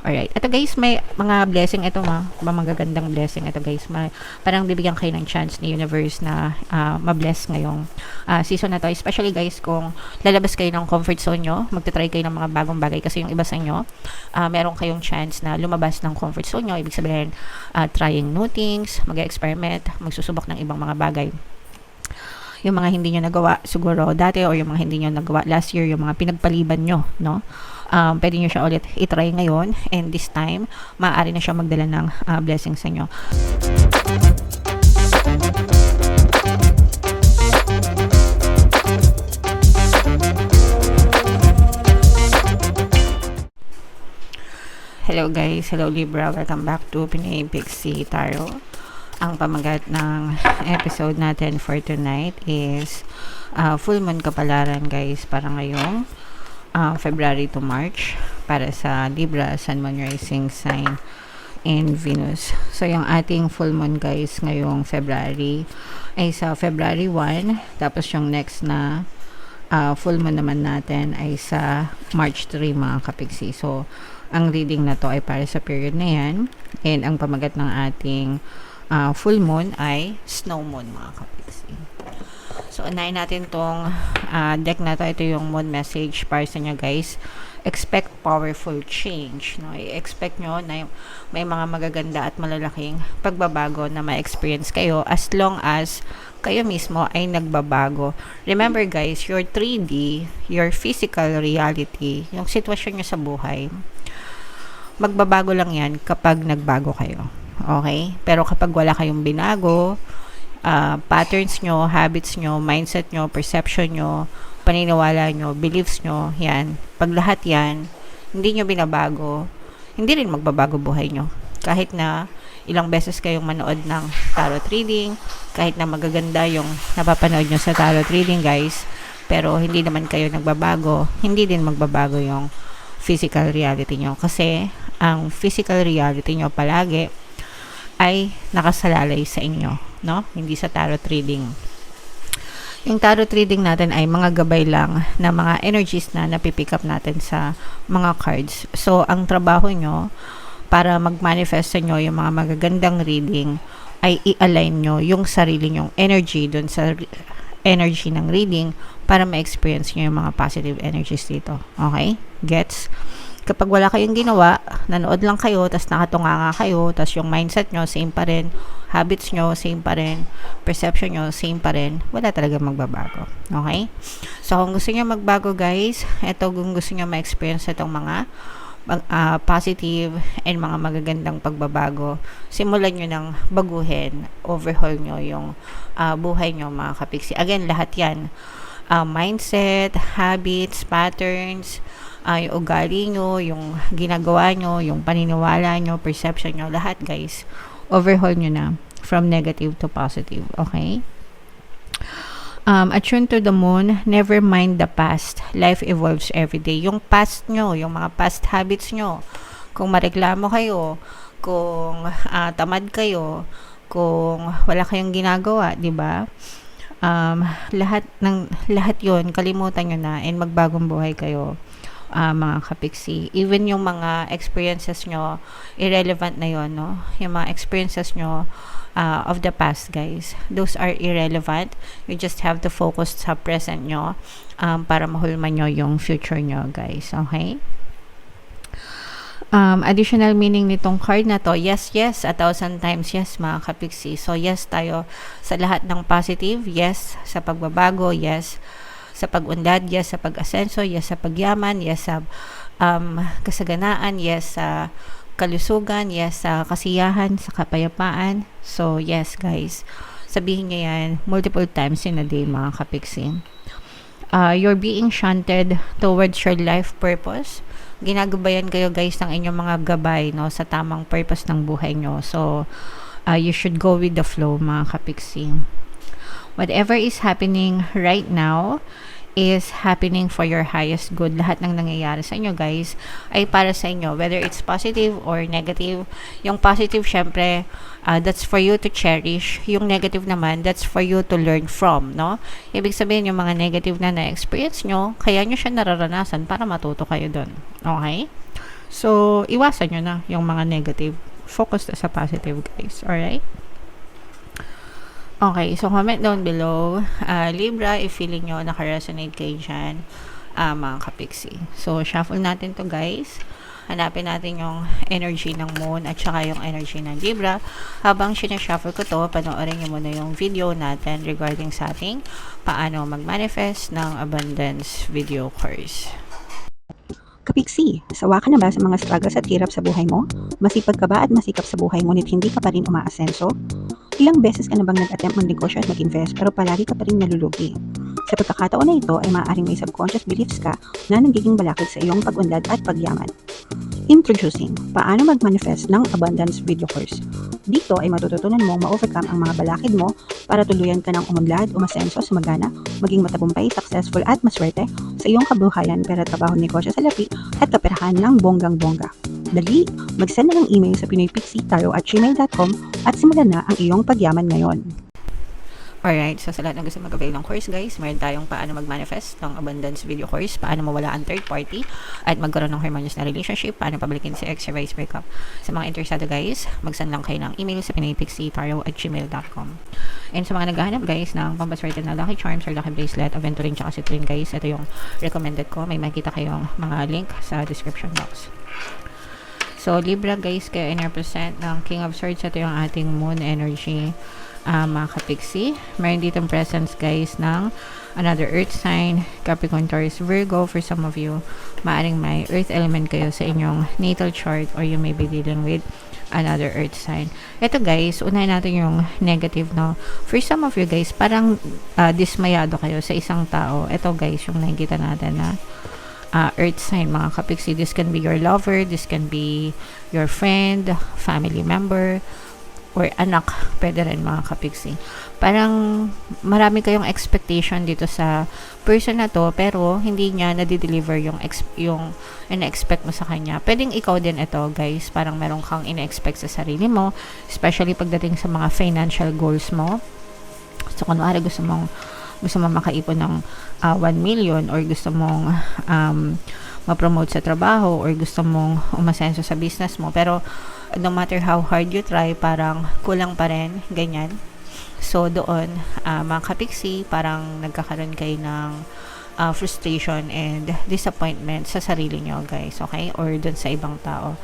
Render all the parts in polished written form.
Alright. Ito guys, may mga blessing ito magagandang blessing ito guys. Parang bibigyan kayo ng chance ni universe na ma-bless ngayong season na to. Especially guys, kung lalabas kayo ng comfort zone nyo, magta-try kayo ng mga bagong bagay kasi yung iba sa inyo, meron kayong chance na lumabas ng comfort zone nyo. Ibig sabihin, trying new things, mag-experiment, magsusubok ng ibang mga bagay. Yung mga hindi nyo nagawa siguro dati or yung mga hindi nyo nagawa last year, yung mga pinagpaliban nyo, no? Pwede nyo siya ulit itry ngayon, and this time maaari na siya magdala ng blessing sa inyo. Hello guys, hello Libra, welcome back to Pinay Pixie Tarot. Ang pamagat ng episode natin for tonight is full moon kapalaran guys, para ngayong February to March para sa Libra, Sun, Moon, Rising sign and Venus. So yung ating full moon guys ngayong February ay sa February 1, tapos yung next na full moon naman natin ay sa March 3 mga kapiksi. So ang reading na to ay para sa period na yan, and ang pamagat ng ating full moon ay snow moon mga kapiksi. So, unahin natin tong deck na to. Ito yung moon message para sa inyo guys. Expect powerful change. No? I-expect nyo na may mga magaganda at malalaking pagbabago na ma-experience kayo as long as kayo mismo ay nagbabago. Remember guys, your 3D, your physical reality, yung sitwasyon nyo sa buhay, magbabago lang yan kapag nagbago kayo. Okay? Pero kapag wala kayong binago, patterns nyo, habits nyo, mindset nyo, perception nyo, paniniwala nyo, beliefs nyo, yan. Pag lahat yan, hindi nyo binabago, hindi rin magbabago buhay nyo. Kahit na ilang beses kayong manood ng tarot reading, kahit na magaganda yung napapanood nyo sa tarot reading guys, pero hindi naman kayo nagbabago, hindi din magbabago yung physical reality nyo. Kasi ang physical reality nyo palagi ay nakasalalay sa inyo, no? Hindi sa tarot reading. Yung tarot reading natin ay mga gabay lang na mga energies na napipick up natin sa mga cards. So, ang trabaho nyo para mag-manifest sa inyo yung mga magagandang reading ay i-align nyo yung sarili nyong energy dun sa energy ng reading para ma-experience nyo yung mga positive energies dito. Okay? Gets? Kapag wala kayong ginawa, nanood lang kayo, tas nakatunganga kayo, tas yung mindset nyo, same pa rin, habits nyo, same pa rin, perception nyo, same pa rin, wala talaga magbabago. Okay? So, kung gusto nyo magbago guys, eto kung gusto nyo ma-experience itong mga positive and mga magagandang pagbabago, simulan nyo ng baguhin, overhaul nyo yung buhay nyo mga kapiksi. Again, lahat yan. Mindset, habits, patterns, yung ugali nyo, yung ginagawa nyo, yung paniniwala nyo, perception nyo, lahat guys, overhaul nyo na from negative to positive. Okay? Attune to the moon, never mind the past. Life evolves every day. Yung past nyo, yung mga past habits nyo, kung mareklamo kayo, kung tamad kayo, kung wala kayong ginagawa, di ba? Lahat yon kalimutan nyo na and magbagong buhay kayo. Mga kapiksi, even yung mga experiences nyo, irrelevant na yon, no? Yung mga experiences nyo of the past guys, those are irrelevant. You just have to focus sa present nyo para mahulman nyo yung future nyo guys. Okay? Additional meaning nitong card na to, yes, 1,000 times yes mga kapiksi. So yes tayo sa lahat ng positive, yes sa pagbabago, yes sa pag-unlad, yes sa pag-asenso, yes sa pagyaman, yes sa kasaganaan, yes sa kalusugan, yes sa kasiyahan, sa kapayapaan. So yes guys, sabihin niyo yan multiple times in a day mga kapiksi. You're being shunted towards your life purpose. Ginagabayan kayo guys ng inyong mga gabay, no, sa tamang purpose ng buhay nyo. So you should go with the flow mga kapiksi. Whatever is happening right now is happening for your highest good. Lahat ng nangyayari sa inyo guys ay para sa inyo, whether it's positive or negative. Yung positive syempre, that's for you to cherish. Yung negative naman, that's for you to learn from, no? Ibig sabihin yung mga negative na na-experience nyo, kaya nyo siya nararanasan para matuto kayo dun. Okay? So, iwasan nyo na yung mga negative. Focus na sa positive, guys. Alright? Okay, so comment down below. Libra, if feeling nyo naka-resonate kayo dyan, mga kapiksi. So, shuffle natin to, guys. Hanapin natin yung energy ng Moon at saka yung energy ng Libra. Habang sinashuffle ko to, panoorin nyo muna yung video natin regarding sa ating paano mag-manifest ng abundance video course. Kapiksi, sawa ka na ba sa mga struggles at hirap sa buhay mo? Masipag ka ba at masikap sa buhay ngunit hindi ka pa rin umaasenso? Ilang beses ka na bang nag-attempt magnegosyo at mag-invest pero palagi ka pa rin nalulugi? Sa pagkakataon na ito ay maaaring may subconscious beliefs ka na nagiging balakid sa iyong pag-unlad at pagyaman. Introducing, paano mag-manifest ng abundance video course. Dito ay matututunan mong ma-overcome ang mga balakid mo para tuluyan ka ng umunlad, umasenso, sumagana, maging matagumpay, successful at maswerte sa iyong kabuhayan, pera, trabaho, negosyo, salapi at kaperahan ng bonggang-bongga. Dali, mag-send na ng email sa pinoypixitaro@gmail.com at simulan na ang iyong pagyaman ngayon. Alright, so sa lahat ng gusto mag-avail ng course, guys, meron tayong paano mag-manifest ng abundance video course, paano mawala ang third party at magkaroon ng harmonious na relationship, paano pabalikin si ex or vice breakup. Sa mga interesado, guys, mag-send lang kayo ng email sa pinoypixitaro@gmail.com. And sa mga naghahanap, guys, ng pampaswerte na lucky charms or lucky bracelet, aventuring tsaka citrine, guys, ito yung recommended ko. May makita kayong mga link sa description box. So, Libra, guys, kayo in-represent ng King of Swords. Ito yung ating moon energy, mga kapiksi. Meron ditong presence, guys, ng another earth sign, Capricorn, Taurus, Virgo. For some of you, maaring may earth element kayo sa inyong natal chart or you may be dealing with another earth sign. Ito, guys, unahin natin yung negative, no? For some of you, guys, parang dismayado kayo sa isang tao. Ito, guys, yung nakikita natin na earth sign, mga kapiksi. This can be your lover, this can be your friend, family member, or anak, pwede rin, mga kapiksi. Parang marami kayong expectation dito sa person na to, pero hindi niya na-deliver yung ina-expect mo sa kanya. Pwedeng ikaw din ito, guys. Parang meron kang ina-expect sa sarili mo, especially pagdating sa mga financial goals mo. So, kunwari gusto mong makaipon ng 1 million or gusto mong ma-promote sa trabaho or gusto mong umasenso sa business mo, pero no matter how hard you try, parang kulang pa rin, ganyan. So, doon, mga kapiksi, parang nagkakaroon kayo ng frustration and disappointment sa sarili nyo, guys, okay? Or doon sa ibang tao.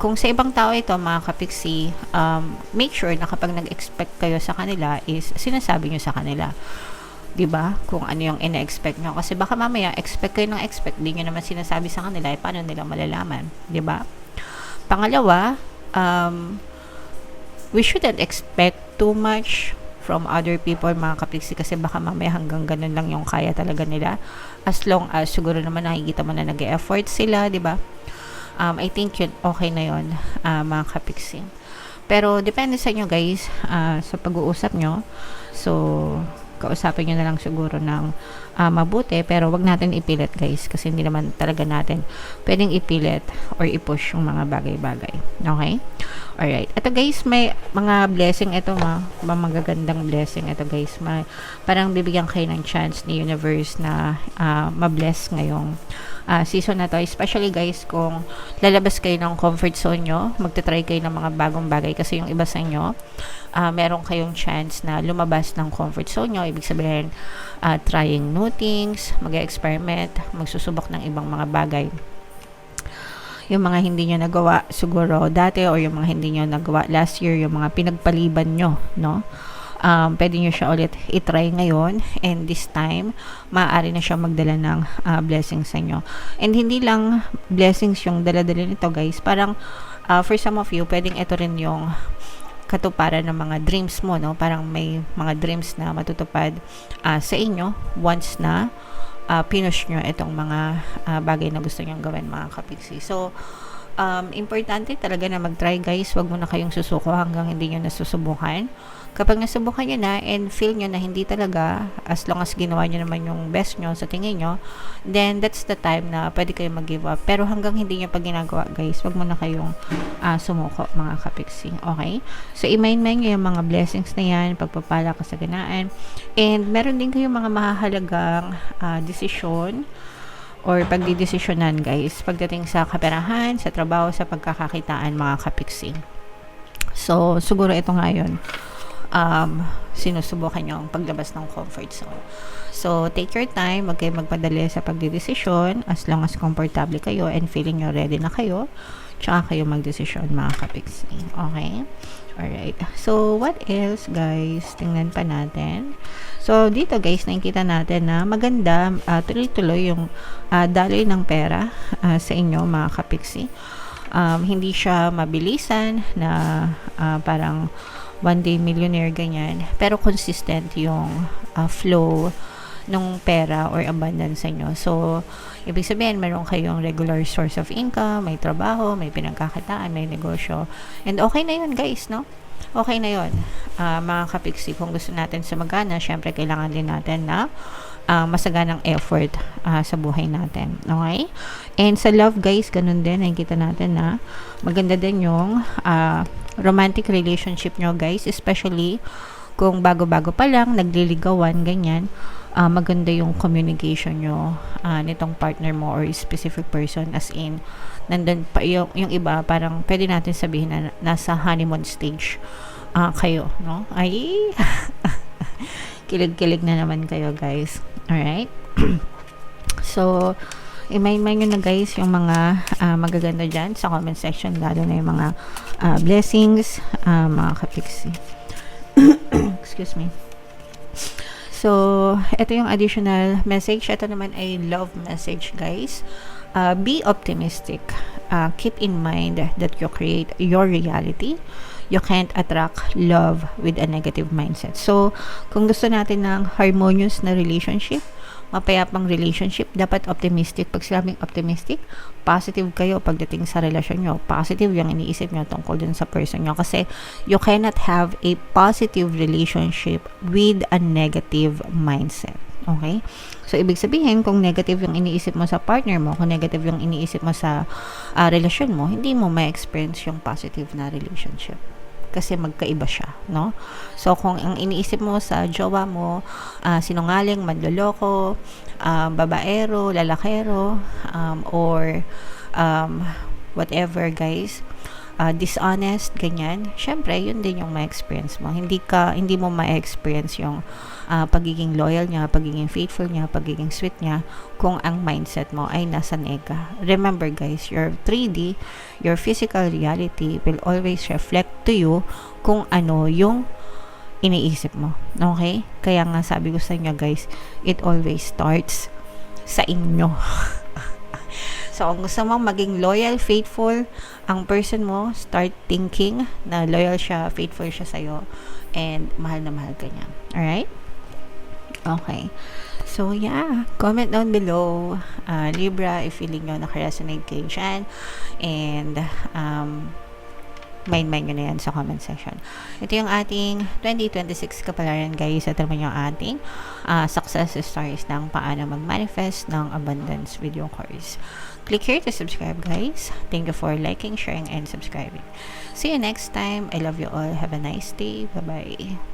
Kung sa ibang tao ito, mga kapiksi, make sure na kapag nag-expect kayo sa kanila is sinasabi nyo sa kanila. 'Di ba? Kung ano yung ina-expect nyo. Kasi baka mamaya, expect kayo ng expect, di nyo naman sinasabi sa kanila, paano nila malalaman? 'Di ba? Pangalawa, we shouldn't expect too much from other people, mga kapiksi, kasi baka mamaya hanggang ganun lang yung kaya talaga nila. As long as siguro naman nakikita mo na nag-e-effort sila, 'di ba? I think yun, okay na yun, mga kapiksi. Pero depende sa inyo, guys, sa pag-uusap nyo. So, kausapin nyo na lang siguro ng mabuti, pero wag natin ipilit, guys, kasi hindi naman talaga natin pwedeng ipilit or i-push yung mga bagay-bagay. Okay? Alright. Ito, guys, may mga blessing ito, magagandang blessing ito, guys. Parang bibigyan kayo ng chance ni universe na ma-bless ngayong season na to, especially, guys, kung lalabas kayo ng comfort zone nyo, magta-try kayo ng mga bagong bagay, kasi yung iba sa inyo, meron kayong chance na lumabas ng comfort zone nyo. Ibig sabihin, trying new things, mag-experiment, magsusubok ng ibang mga bagay. Yung mga hindi nyo nagawa siguro dati, or yung mga hindi nyo nagawa last year, yung mga pinagpaliban nyo, no? Pwede nyo siya ulit itry ngayon, and this time maaari na siya magdala ng blessings sa inyo. And hindi lang blessings yung dala-dala nito, guys. Parang for some of you, pwedeng ito rin yung katuparan ng mga dreams mo, no? Parang may mga dreams na matutupad sa inyo once na pinush nyo itong mga bagay na gusto nyo gawin, mga kapiksi. So, importante talaga na mag-try, guys. Wag mo na kayong susuko hanggang hindi nyo nasusubukan. Kapag nasubukan nyo na and feel nyo na hindi talaga, as long as ginawa nyo naman yung best nyo sa tingin nyo, then that's the time na pwede kayo mag-give up. Pero hanggang hindi nyo pa ginagawa, guys, wag mo na kayong sumuko, mga kapiksi. Okay? So, i-mind nyo yung mga blessings na yan, pagpapala, kasaganaan. And meron din kayong mga mahahalagang desisyon or pagdidesisyonan guys pagdating sa kaperahan, sa trabaho, sa pagkakakitaan mga kapiksi. So, siguro ito ngayon, sinusubukan nyo ang paglabas ng comfort zone. So, take your time, wag kayo magpadali sa pagdidesisyon as long as komportable kayo and feeling nyo ready na kayo, tsaka kayo magdesisyon mga kapiksi. Okay? Alright. So, what else guys? Tingnan pa natin. So, dito guys, nakikita natin na maganda, tuloy-tuloy yung daloy ng pera sa inyo mga kapiksi. Hindi siya mabilisan na parang one day millionaire ganyan, pero consistent yung flow ng pera or abundance sa inyo. So, ibig sabihin, meron kayong regular source of income, may trabaho, may pinagkakitaan, may negosyo. And okay na yun guys, no? Okay na yun. Mga kapiksi, kung gusto natin sumagana, syempre kailangan din natin na masaganang effort sa buhay natin. Okay? And sa love guys, ganun din. Nakikita natin na maganda din yung romantic relationship nyo guys, especially kung bago-bago pa lang, nagliligawan, ganyan. Maganda yung communication nyo nitong partner mo or specific person, as in nandun pa yung iba, parang pwede natin sabihin na nasa honeymoon stage kayo, no? Ay kilig-kilig na naman kayo guys. Alright? So, i-mind nyo na guys yung mga magaganda dyan sa comment section, lalo na yung mga blessings, mga kapiksi. Excuse me. So, ito yung additional message. Ito naman ay love message, guys. Be optimistic. Keep in mind that you create your reality. You can't attract love with a negative mindset. So, kung gusto natin ng harmonious na relationship, mapayapang relationship, dapat optimistic. Pag sinabing optimistic, positive kayo pagdating sa relasyon nyo. Positive yung iniisip nyo tungkol dun sa person nyo. Kasi you cannot have a positive relationship with a negative mindset. Okay? So, ibig sabihin, kung negative yung iniisip mo sa partner mo, kung negative yung iniisip mo sa relasyon mo, hindi mo ma-experience yung positive na relationship. Kasi magkaiba siya, no? So, kung ang iniisip mo sa jowa mo, sinungaling, manloloko, babaero, lalakero, or whatever, guys, dishonest, ganyan, syempre, yun din yung ma-experience mo. Hindi mo ma-experience yung pagiging loyal niya, pagiging faithful niya, pagiging sweet niya, kung ang mindset mo ay nasa nega. Remember guys, your 3D, your physical reality will always reflect to you kung ano yung iniisip mo. Okay? Kaya nga sabi ko sa inyo guys, it always starts sa inyo. So, kung gusto mong maging loyal, faithful, ang person mo, start thinking na loyal siya, faithful siya sa'yo, and mahal na mahal ka niya. Alright? Okay. So, yeah. Comment down below, Libra, if feeling nyo nakaresonate kayo dyan. And, mind nyo na yan sa comment section. Ito yung ating 2026 kapalaran guys. Ito naman yung ating success stories ng paano mag-manifest ng abundance video course. Click here to subscribe guys. Thank you for liking, sharing, and subscribing. See you next time. I love you all. Have a nice day. Bye-bye.